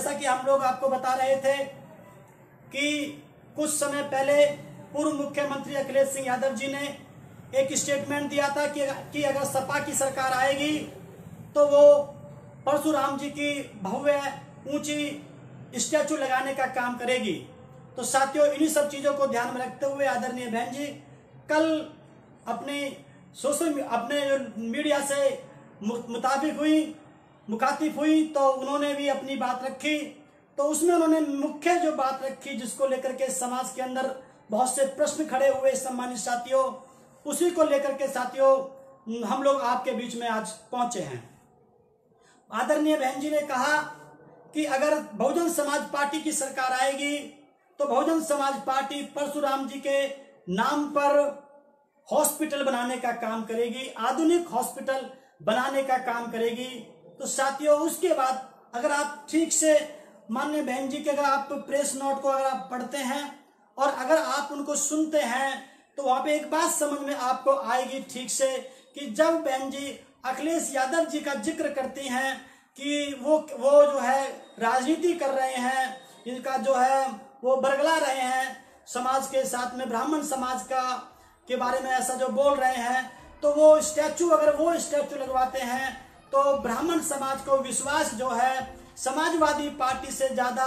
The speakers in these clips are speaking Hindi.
जैसा कि हम लोग आपको बता रहे थे कि कुछ समय पहले पूर्व मुख्यमंत्री अखिलेश सिंह यादव जी ने एक स्टेटमेंट दिया था कि अगर सपा की सरकार आएगी तो वो परशुराम जी की भव्य ऊंची स्टैचू लगाने का काम करेगी। तो साथियों, इन्हीं सब चीजों को ध्यान में रखते हुए आदरणीय बहन जी कल अपने मीडिया से मुखातिब हुई तो उन्होंने भी अपनी बात रखी। तो उसमें उन्होंने मुख्य जो बात रखी जिसको लेकर के समाज के अंदर बहुत से प्रश्न खड़े हुए सम्मानित साथियों, उसी को लेकर के साथियों हम लोग आपके बीच में आज पहुंचे हैं। आदरणीय बहन जी ने कहा कि अगर बहुजन समाज पार्टी की सरकार आएगी तो बहुजन समाज पार्टी परशुराम जी के नाम पर हॉस्पिटल बनाने का काम करेगी, आधुनिक हॉस्पिटल बनाने का काम करेगी। तो साथियों, उसके बाद अगर आप ठीक से माननीय बहन जी के अगर आप प्रेस नोट को अगर आप पढ़ते हैं और अगर आप उनको सुनते हैं तो वहां पे एक बात समझ में आपको आएगी ठीक से कि जब बहन जी अखिलेश यादव जी का जिक्र करती हैं कि वो जो है राजनीति कर रहे हैं, इनका जो है वो बरगला रहे हैं समाज के साथ में, ब्राह्मण समाज के बारे में ऐसा जो बोल रहे हैं, तो वो स्टैचू अगर वो स्टैचू लगवाते हैं तो ब्राह्मण समाज को विश्वास जो है समाजवादी पार्टी से ज्यादा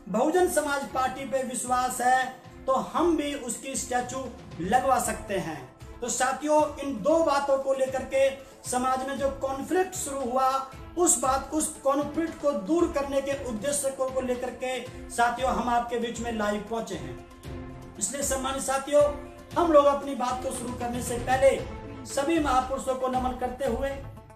बहुजन समाज पार्टी पे विश्वास है, तो हम भी उसकी स्टैचू लगवा सकते हैं। तो साथियों, इन दो बातों को लेकर के समाज में जो कॉन्फ्लिक्ट शुरू हुआ उस कॉन्फ्लिक्ट को दूर करने के उद्देश्य को लेकर के साथियों हम आपके बीच में लाइव पहुंचे हैं। इसलिए सम्मानित साथियों, हम लोग अपनी बात को शुरू करने से पहले सभी महापुरुषों को नमन करते हुए,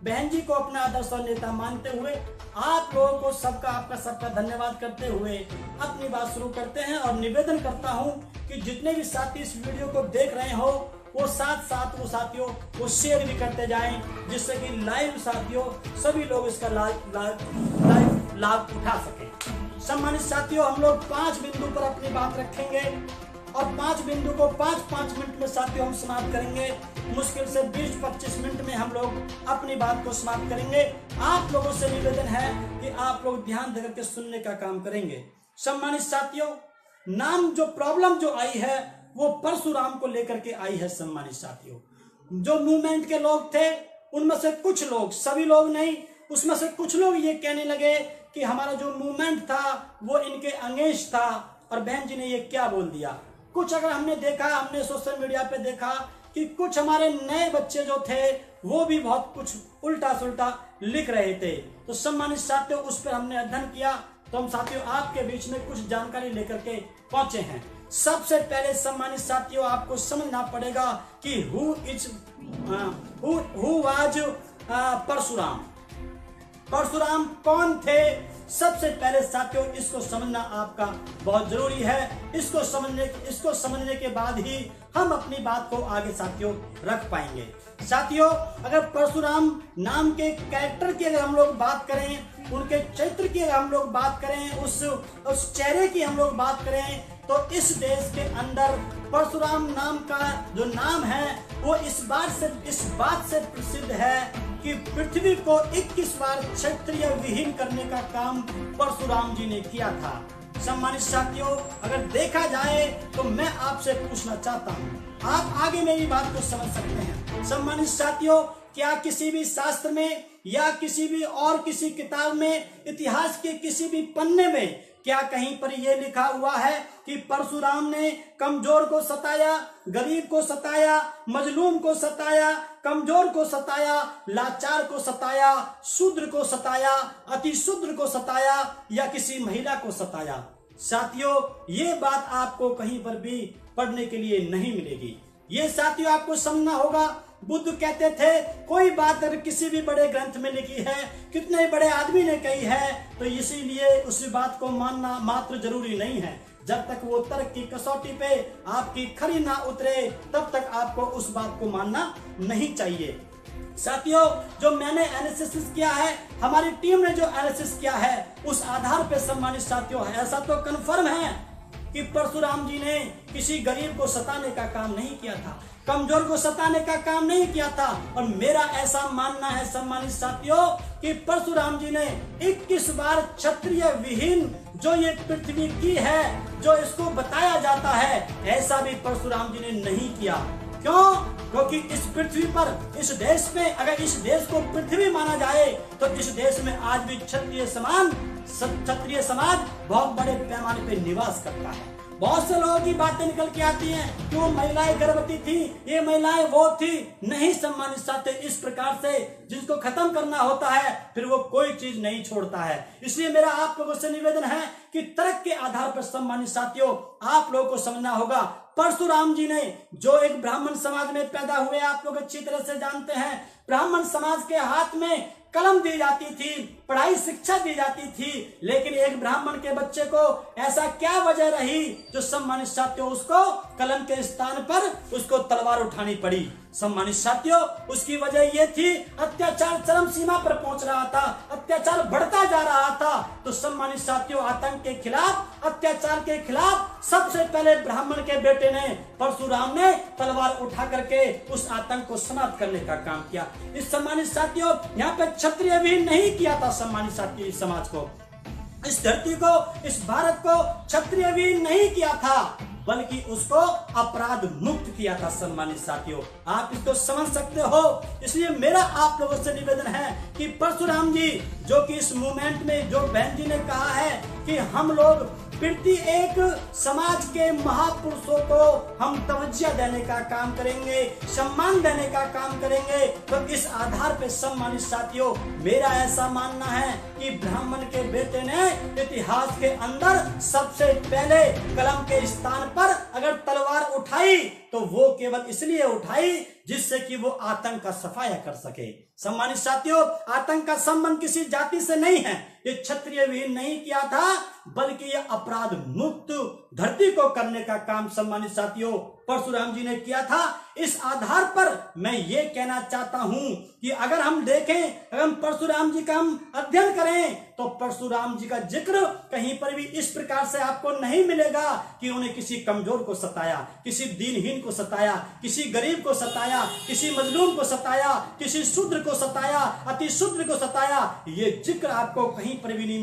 बहन जी को अपना आदर्श और नेता मानते हुए, आप लोगों को आपका सबका धन्यवाद करते हुए अपनी बात शुरू करते हैं। और निवेदन करता हूं कि जितने भी साथी इस वीडियो को देख रहे हो वो साथ वो साथियों वो शेयर भी करते जाएं, जिससे कि लाइव साथियों सभी लोग इसका लाभ उठा सके। सम्मानित साथियों, हम लोग 5 बिंदु पर अपनी बात रखेंगे और 5 बिंदु को 5-5 मिनट में साथियों हम समाप्त करेंगे। मुश्किल से 20-25 मिनट में हम लोग अपनी बात को समाप्त करेंगे। आप लोगों से निवेदन है कि आप लोग ध्यान देकर के सुनने का काम करेंगे। सम्मानित साथियों, नाम जो प्रॉब्लम जो आई है वो परशुराम को लेकर के आई है। सम्मानित साथियों, जो मूवमेंट के लोग थे उनमें से कुछ लोग, सभी लोग नहीं, उसमें से कुछ लोग ये कहने लगे कि हमारा जो मूवमेंट था वो इनके अगेंस्ट था और बहन जी ने ये क्या बोल दिया। कुछ अगर हमने सोशल मीडिया पे देखा कि कुछ हमारे नए बच्चे जो थे वो भी बहुत कुछ उल्टा सुल्टा लिख रहे थे। तो सम्मानित साथियों, उस पर हमने अध्ययन किया तो हम साथियों आपके बीच में कुछ जानकारी लेकर के पहुंचे हैं। सबसे पहले सम्मानित साथियों आपको समझना पड़ेगा कि हु वाज परशुराम, परशुराम कौन थे। सबसे पहले साथियों इसको समझना आपका बहुत जरूरी है। इसको समझने के बाद ही हम अपनी बात को आगे साथियों रख पाएंगे। साथियों, अगर परशुराम नाम के कैरेक्टर की अगर हम लोग बात करें, उनके चरित्र की अगर हम लोग बात करें, उस चेहरे की हम लोग बात करें, तो इस देश के अंदर परशुराम नाम का जो नाम है वो इस बात से प्रसिद्ध है कि पृथ्वी को 21 बार क्षत्रिय विहीन करने का काम परशुराम जी ने किया था। सम्मानित साथियों, अगर देखा जाए तो मैं आपसे पूछना चाहता हूं, आप आगे मेरी बात को समझ सकते हैं। सम्मानित साथियों, क्या किसी भी शास्त्र में या किसी किताब में, इतिहास के किसी भी पन्ने में क्या कहीं पर यह लिखा हुआ है कि परशुराम ने कमजोर को सताया, गरीब को सताया, मजलूम को सताया, कमजोर को सताया, लाचार को सताया, शूद्र को सताया, अति शूद्र को सताया या किसी महिला को सताया? साथियों, ये बात आपको कहीं पर भी पढ़ने के लिए नहीं मिलेगी। ये साथियों आपको समझना होगा। बुद्ध कहते थे कोई बात अगर किसी भी बड़े ग्रंथ में लिखी है, कितने बड़े आदमी ने कही है, तो इसीलिए उस बात को मानना मात्र जरूरी नहीं है। जब तक वो तर्क की कसौटी पे आपकी खरी ना उतरे तब तक आपको उस बात को मानना नहीं चाहिए। साथियों, जो मैंने एनालिसिस किया है, हमारी टीम ने जो एनालिसिस किया है, उस आधार पे सम्मानित साथियों ऐसा तो कन्फर्म है कि परशुराम जी ने किसी गरीब को सताने का काम नहीं किया था। कमजोर को सताने का काम नहीं किया था। और मेरा ऐसा मानना है सम्मानित साथियों कि परशुराम जी ने 21 बार क्षत्रिय विहीन जो ये पृथ्वी की है, जो इसको बताया जाता है, ऐसा भी परशुराम जी ने नहीं किया। क्यों? क्योंकि इस पृथ्वी पर, इस देश में, अगर इस देश को पृथ्वी माना जाए तो इस देश में आज भी क्षत्रिय समाज बहुत बड़े पैमाने पे निवास करता है। बहुत से लोगों की बातें निकल के आती हैं, क्यों महिलाएं गर्भवती थी, ये महिलाएं वो थी। नहीं सम्मानित साथी, इस प्रकार से जिसको खत्म करना होता है फिर वो कोई चीज नहीं छोड़ता है। इसलिए मेरा आप लोगों से निवेदन है कि तर्क के आधार पर सम्मानित साथियों आप लोगों को समझना होगा। परशुराम जी ने जो एक ब्राह्मण समाज में पैदा हुए, आप लोग अच्छी तरह से जानते हैं, ब्राह्मण समाज के हाथ में कलम दी जाती थी, पढ़ाई शिक्षा दी जाती थी, लेकिन एक ब्राह्मण के बच्चे को ऐसा क्या वजह रही जो सम्मानित साथियों उसको कलम के स्थान पर उसको तलवार उठानी पड़ी। सम्मानित साथियों उसकी वजह यह थी, अत्याचार चरम सीमा पर पहुंच रहा था, अत्याचार बढ़ता जा रहा था। तो सम्मानित साथियों आतंक के खिलाफ, अत्याचार के खिलाफ सबसे पहले ब्राह्मण के बेटे ने, परशुराम ने तलवार उठा करके उस आतंक को समाप्त करने का काम किया। इस सम्मानित साथियों यहाँ पे क्षत्रिय भी नहीं किया था सम्मानित साथियों, इस समाज को, इस धरती को, इस भारत को क्षत्रिय भी नहीं किया था, बल्कि उसको अपराध मुक्त किया था। सम्मानित साथियों आप इसको समझ सकते हो। इसलिए मेरा आप लोगों से निवेदन है कि परशुराम जी जो कि इस मूवमेंट में, जो बहन जी ने कहा है कि हम लोग प्रति एक समाज के महापुरुषों को हम तवज्जो देने का काम करेंगे, सम्मान देने का काम करेंगे, तो इस आधार पे सम्मानित साथियों मेरा ऐसा मानना है कि ब्राह्मण के बेटे ने इतिहास के अंदर सबसे पहले कलम के स्थान पर अगर तलवार उठाई तो वो केवल इसलिए उठाई जिससे कि वो आतंक का सफाया कर सके। सम्मानित साथियों आतंक का संबंध किसी जाति से नहीं है, ये क्षत्रिय भी नहीं किया था, बल्कि ये अपराध मुक्त धरती को करने का काम सम्मानित साथियों परशुराम जी ने किया था। इस आधार पर मैं ये कहना चाहता हूं कि अगर हम देखें, अगर हम परशुराम जी का हम अध्ययन करें तो परशुराम जी का जिक्र कहीं पर भी इस प्रकार से आपको नहीं मिलेगा कि उन्हें किसी कमजोर को सताया, किसी दीनहीन को सताया, किसी गरीब को सताया, किसी मजलूम को सताया, किसी शूद्र को सताया, अति शूद्र को सताया। ये जिक्र आपको कहीं पर भी नहीं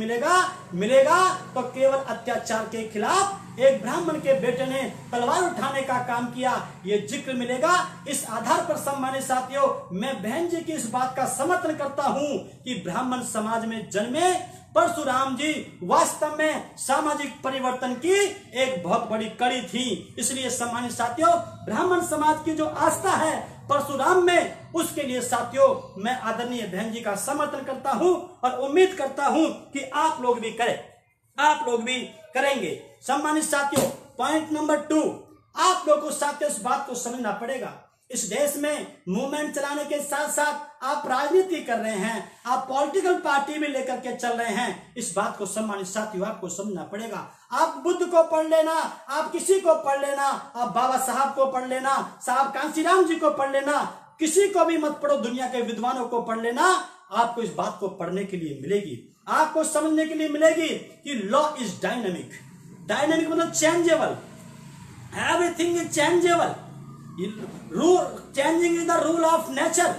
मिलेगा तो केवल अत्याचार के खिलाफ एक ब्राह्मण के बेटे ने तलवार उठाने का काम किया, ये जिक्र मिलेगा। इस आधार पर सम्मानित साथियों मैं बहन जी की इस बात का समर्थन करता हूं कि ब्राह्मण समाज में जन्मे परशुराम जी वास्तव में सामाजिक परिवर्तन की एक बहुत बड़ी कड़ी थी। इसलिए सम्मानित साथियों ब्राह्मण समाज की जो आस्था है परशुराम में, उसके लिए साथियों मैं आदरणीय बहन जी का समर्थन करता हूं और उम्मीद करता हूं कि आप लोग भी करें, आप लोग भी करेंगे। सम्मानित साथियों पॉइंट नंबर 2, आप लोगों को साथियों इस बात को समझना पड़ेगा, इस देश में मूवमेंट चलाने के साथ साथ आप राजनीति कर रहे हैं, आप पॉलिटिकल पार्टी भी लेकर के चल रहे हैं। इस बात को सम्मानित साथियों आपको समझना पड़ेगा। आप बुद्ध को पढ़ लेना, आप किसी को पढ़ लेना, आप बाबा साहब को पढ़ लेना, साहब कांशीराम जी को पढ़ लेना, किसी को भी मत पढ़ो, दुनिया के विद्वानों को पढ़ लेना, आपको इस बात को पढ़ने के लिए मिलेगी, आपको समझने के लिए मिलेगी कि लॉ इज डायनेमिक। डायनेमिक मतलब changeable, everything is changeable, changing is the rule of nature.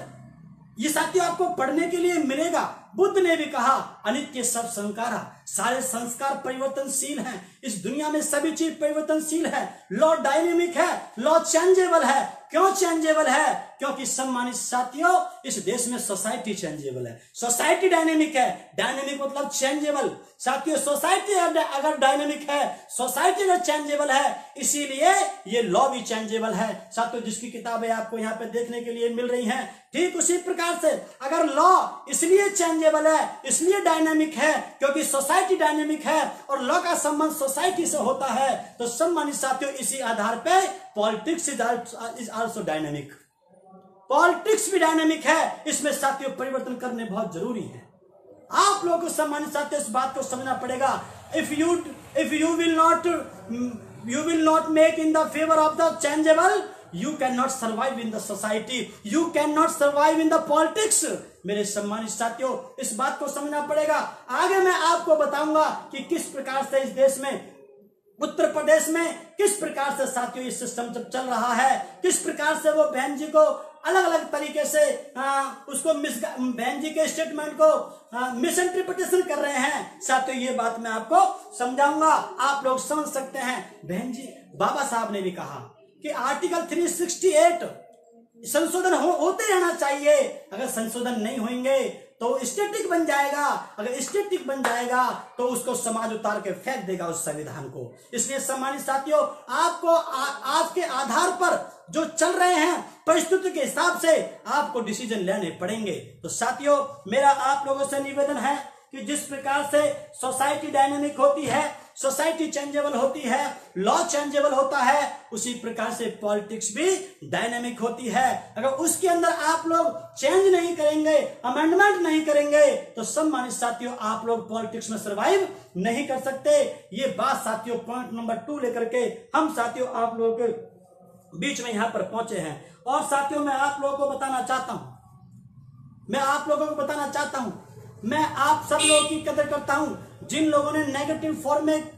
ये साथियों आपको पढ़ने के लिए मिलेगा। बुद्ध ने भी कहा अनित्य सब संस्कारा, सारे संस्कार परिवर्तनशील हैं, इस दुनिया में सभी चीज परिवर्तनशील है। लॉ डायनेमिक है, लॉ चेंजेबल है। क्यों चेंजेबल है? क्योंकि सम्मानित साथियों इस देश में सोसाइटी चेंजेबल है, सोसाइटी डायनेमिक है। डायनेमिक मतलब चेंजेबल। साथियों सोसाइटी अगर डायनेमिक है, सोसाइटी अगर चेंजेबल है, इसीलिए ये लॉ भी चेंजेबल है। साथियों जिसकी किताबें आपको यहाँ पे देखने के लिए मिल रही हैं, ठीक उसी प्रकार से अगर लॉ इसलिए चेंजेबल है, इसलिए डायनेमिक है क्योंकि सोसाइटी डायनेमिक है और लॉ का संबंध सोसाइटी से होता है, तो सम्मानित साथियों इसी आधार पे politics is also dynamic. Politics भी डायनेमिक है, इसमें साथियों परिवर्तन करने बहुत जरूरी है। आप लोगों को सम्मानित साथियों इस बात को समझना पड़ेगा। If you will not make in the favour of the changeable, you cannot survive in the society, you cannot survive in the politics। मेरे सम्मानित साथियों इस बात को समझना पड़ेगा। आगे मैं आपको बताऊंगा कि किस प्रकार से इस देश में उत्तर प्रदेश में किस प्रकार से साथियों ये सिस्टम जब चल रहा है, किस प्रकार से वो बहन जी को अलग अलग तरीके से उसको बहन जी के स्टेटमेंट को मिस इंटरप्रिटेशन कर रहे हैं साथियों, ये बात मैं आपको समझाऊंगा, आप लोग समझ सकते हैं। बहन जी बाबा साहब ने भी कहा कि आर्टिकल 368 संशोधन होते रहना चाहिए, अगर संशोधन नहीं होंगे तो स्टैटिक बन जाएगा, अगर स्टैटिक बन जाएगा तो उसको समाज उतार के फेंक देगा उस संविधान को। इसलिए सम्मानित साथियों, आपको आज के आधार पर जो चल रहे हैं परिस्थिति के हिसाब से आपको डिसीजन लेने पड़ेंगे। तो साथियों, मेरा आप लोगों से निवेदन है कि जिस प्रकार से सोसाइटी डायनेमिक होती है, सोसाइटी चेंजेबल होती है, लॉ चेंजेबल होता है, उसी प्रकार से पॉलिटिक्स भी डायनेमिक होती है। अगर उसके अंदर आप लोग चेंज नहीं करेंगे, अमेंडमेंट नहीं करेंगे तो सम्मानित साथियों आप लोग पॉलिटिक्स में सर्वाइव नहीं कर सकते। ये बात साथियों पॉइंट नंबर 2 लेकर के हम साथियों आप लोगों के बीच में यहां पर पहुंचे हैं। और साथियों मैं आप लोगों को बताना चाहता हूं, मैं आप सब लोगों की कदर करता हूं जिन लोगों ने नेगेटिव फॉर्म में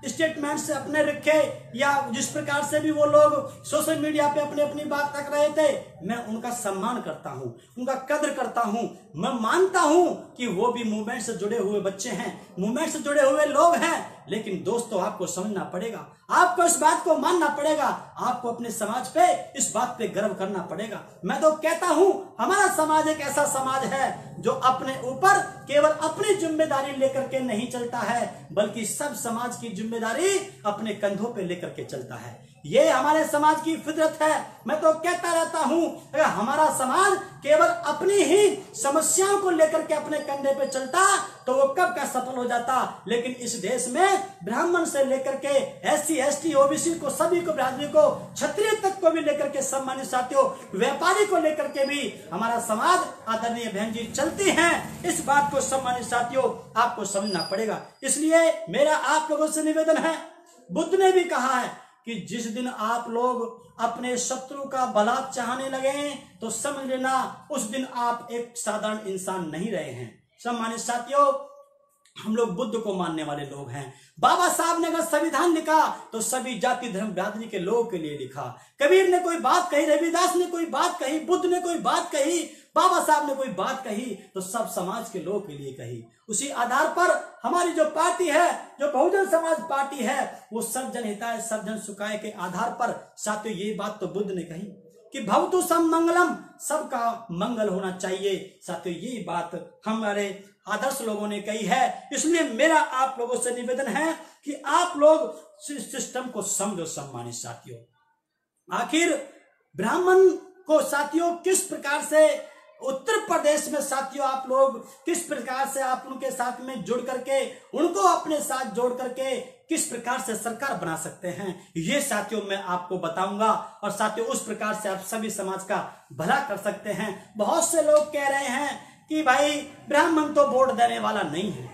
स्टेटमेंट्स अपने रखे या जिस प्रकार से भी वो लोग सोशल मीडिया पे अपनी बात रख रहे थे, मैं उनका सम्मान करता हूं, उनका कदर करता हूं। मैं मानता हूं कि वो भी मूवमेंट से जुड़े हुए बच्चे हैं, मूवमेंट से जुड़े हुए लोग हैं। लेकिन दोस्तों आपको समझना पड़ेगा, आपको इस बात को मानना पड़ेगा, आपको अपने समाज पे इस बात पे गर्व करना पड़ेगा। मैं तो कहता हूं हमारा समाज एक ऐसा समाज है जो अपने ऊपर केवल अपनी जिम्मेदारी लेकर के नहीं चलता है, बल्कि सब समाज की जिम्मेदारी अपने कंधों पे लेकर के चलता है। ये हमारे समाज की फितरत है। मैं तो कहता रहता हूं अगर हमारा समाज केवल अपनी ही समस्याओं को लेकर के अपने कंधे पे चलता तो वो कब का सफल हो जाता। लेकिन इस देश में ब्राह्मण से लेकर के SC ST OBC को, सभी को, बिरादरी को, क्षत्रिय तक को भी लेकर के, सम्मानित साथियों व्यापारी को लेकर के भी हमारा समाज आदरणीय बहन जी चलती हैं। इस बात को सम्मानित साथियों आपको समझना पड़ेगा। इसलिए मेरा आप लोगों से निवेदन है, बुद्ध ने भी कहा है कि जिस दिन आप लोग अपने शत्रु का भला चाहने लगे तो समझ लेना उस दिन आप एक साधारण इंसान नहीं रहे हैं। सम्मानित साथियों, हम लोग बुद्ध को मानने वाले लोग हैं। बाबा साहब ने अगर संविधान लिखा तो सभी जाति धर्म बिरादरी के लोगों के लिए लिखा। कबीर ने कोई बात कही, रविदास ने कोई बात कही, बुद्ध ने कोई बात कही, बाबा साहब ने कोई बात कही तो सब समाज के लोगों के लिए कही। उसी आधार पर हमारी जो पार्टी है, जो बहुजन समाज पार्टी है, वो सर्वजन हिताय सर्वजन सुखाय के आधार पर साथियों ये बात तो बुद्ध ने कही कि भवतु सब मंगलम, सबका मंगल होना चाहिए। साथियों ये बात हमारे आदर्श लोगों ने कही है। इसलिए मेरा आप लोगों से निवेदन है कि आप लोग सिस्टम को समझो। सम्मानित साथियों, आखिर ब्राह्मण को साथियों किस प्रकार से उत्तर प्रदेश में साथियों आप लोग किस प्रकार से आप उनके साथ में जुड़ करके, उनको अपने साथ जोड़ करके किस प्रकार से सरकार बना सकते हैं, ये साथियों मैं आपको बताऊंगा। और साथियों उस प्रकार से आप सभी समाज का भला कर सकते हैं। बहुत से लोग कह रहे हैं कि भाई ब्राह्मण तो वोट देने वाला नहीं है,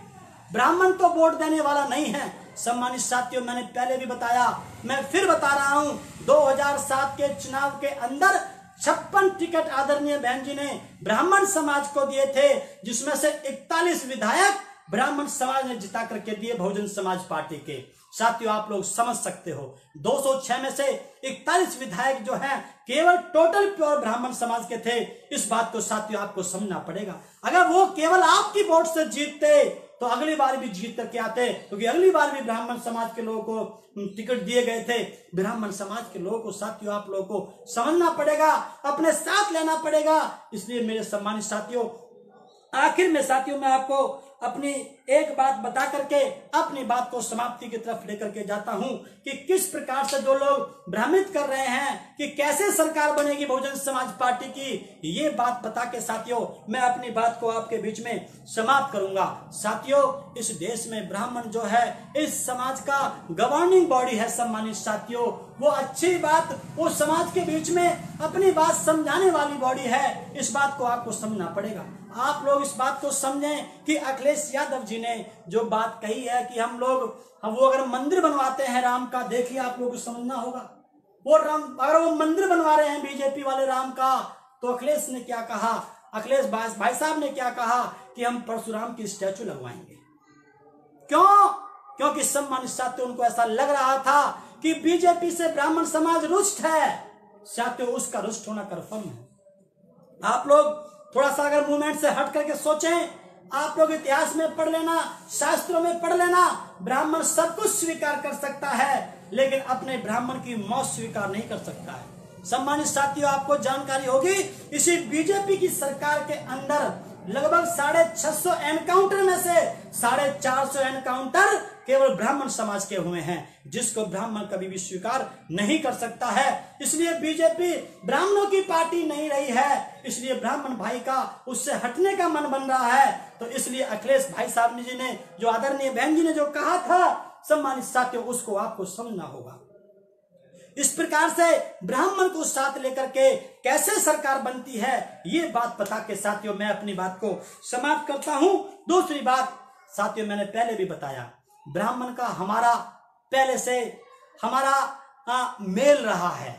ब्राह्मण तो वोट देने वाला नहीं है। सम्मानित साथियों, मैंने पहले भी बताया, मैं फिर बता रहा हूं, 2007 के चुनाव के अंदर 56 टिकट आदरणीय बहन जी ने ब्राह्मण समाज को दिए थे, जिसमें से 41 विधायक ब्राह्मण समाज ने जिता करके दिए बहुजन समाज पार्टी के। साथियों आप लोग समझ सकते हो 206 में से 41 विधायक जो हैं केवल टोटल प्योर ब्राह्मण समाज के थे। इस बात को साथियों आपको समझना पड़ेगा। अगर वो केवल आपकी वोट से जीतते तो अगली बार भी जीत करके आते, क्योंकि अगली बार भी ब्राह्मण समाज के लोगों को टिकट दिए गए थे। ब्राह्मण समाज के लोगों को साथियों आप लोगों को समझना पड़ेगा, अपने साथ लेना पड़ेगा। इसलिए मेरे सम्मानित साथियों, आखिर में साथियों मैं आपको अपनी एक बात बता करके अपनी बात को समाप्ति की तरफ लेकर के जाता हूं कि किस प्रकार से जो लोग भ्रमित कर रहे हैं कि कैसे सरकार बनेगी बहुजन समाज पार्टी की, ये बात बता के साथियों मैं अपनी बात को आपके बीच में समाप्त करूंगा। साथियों इस देश में ब्राह्मण जो है इस समाज का गवर्निंग बॉडी है। सम्मानित साथियों वो अच्छी बात, वो समाज के बीच में अपनी बात समझाने वाली बॉडी है। इस बात को आपको समझना पड़ेगा। आप लोग इस बात को समझें कि अखिलेश यादव जी ने जो बात कही है कि हम वो अगर मंदिर बनवाते हैं राम का, देखिए आप लोगों को समझना होगा, वो राम अगर वो मंदिर बनवा रहे हैं बीजेपी वाले राम का, तो अखिलेश ने क्या कहा, अखिलेश भाई साहब ने क्या कहा कि हम परशुराम की स्टैचू लगवाएंगे। क्यों? क्योंकि सम्मानित साथियों उनको ऐसा लग रहा था कि बीजेपी से ब्राह्मण समाज रुष्ट है। साथियों उसका रुष्ट होना कन्फर्म है। आप लोग थोड़ा सा अगर मूवमेंट से हट करके सोचें, आप लोग इतिहास में पढ़ लेना, शास्त्रों में पढ़ लेना, ब्राह्मण सब कुछ स्वीकार कर सकता है लेकिन अपने ब्राह्मण की मौत स्वीकार नहीं कर सकता है। सम्मानित साथियों आपको जानकारी होगी, इसी बीजेपी की सरकार के अंदर लगभग 650 एनकाउंटर में से 450 एनकाउंटर केवल ब्राह्मण समाज के हुए हैं, जिसको ब्राह्मण कभी भी स्वीकार नहीं कर सकता है। इसलिए बीजेपी ब्राह्मणों की पार्टी नहीं रही है, इसलिए ब्राह्मण भाई का उससे हटने का मन बन रहा है। तो इसलिए अखिलेश भाई साहब जी ने, जो आदरणीय बहन जी ने जो कहा था, सम्मानित साथियों उसको आपको समझना होगा। इस प्रकार से ब्राह्मण को साथ लेकर के कैसे सरकार बनती है, ये बात बता के साथियों मैं अपनी बात को समाप्त करता हूं। दूसरी बात साथियों, मैंने पहले भी बताया, ब्राह्मण का हमारा पहले से हमारा मेल रहा है।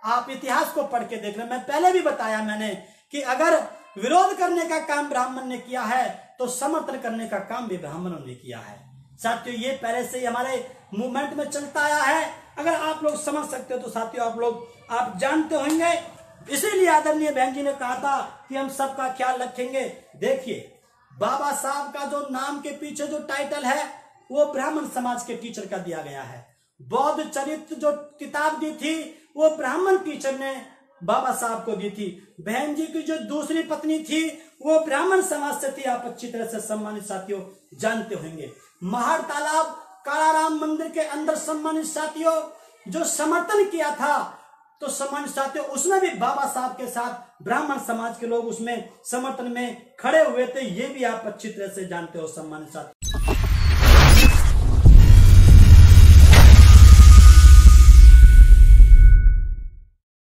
आप इतिहास को पढ़ के देख रहे, मैं पहले भी बताया मैंने कि अगर विरोध करने का काम ब्राह्मण ने किया है तो समर्थन करने का काम भी ब्राह्मणों ने किया है। साथियों ये पहले से ही हमारे मूवमेंट में चलता आया है। अगर आप लोग समझ सकते हो तो साथियों आप जानते होंगे। इसीलिए आदरणीय बहन जी ने कहा था कि हम सबका ख्याल रखेंगे। देखिए बाबा साहब का जो नाम के पीछे जो टाइटल है वो ब्राह्मण समाज के टीचर का दिया गया है। बौद्ध चरित्र जो किताब दी थी वो ब्राह्मण टीचर ने बाबा साहब को दी थी। बहन जी की जो दूसरी पत्नी थी वो ब्राह्मण समाज से थी, आप अच्छी तरह से सम्मानित साथियों जानते होंगे। महाड़ तालाब कालाराम मंदिर के अंदर सम्मानित साथियों जो समर्थन किया था, तो सम्मानित साथियों उसमें भी बाबा साहब के साथ ब्राह्मण समाज के लोग उसमें समर्थन में खड़े हुए थे, ये भी आप अच्छी तरह से जानते हो सम्मानित साथियों।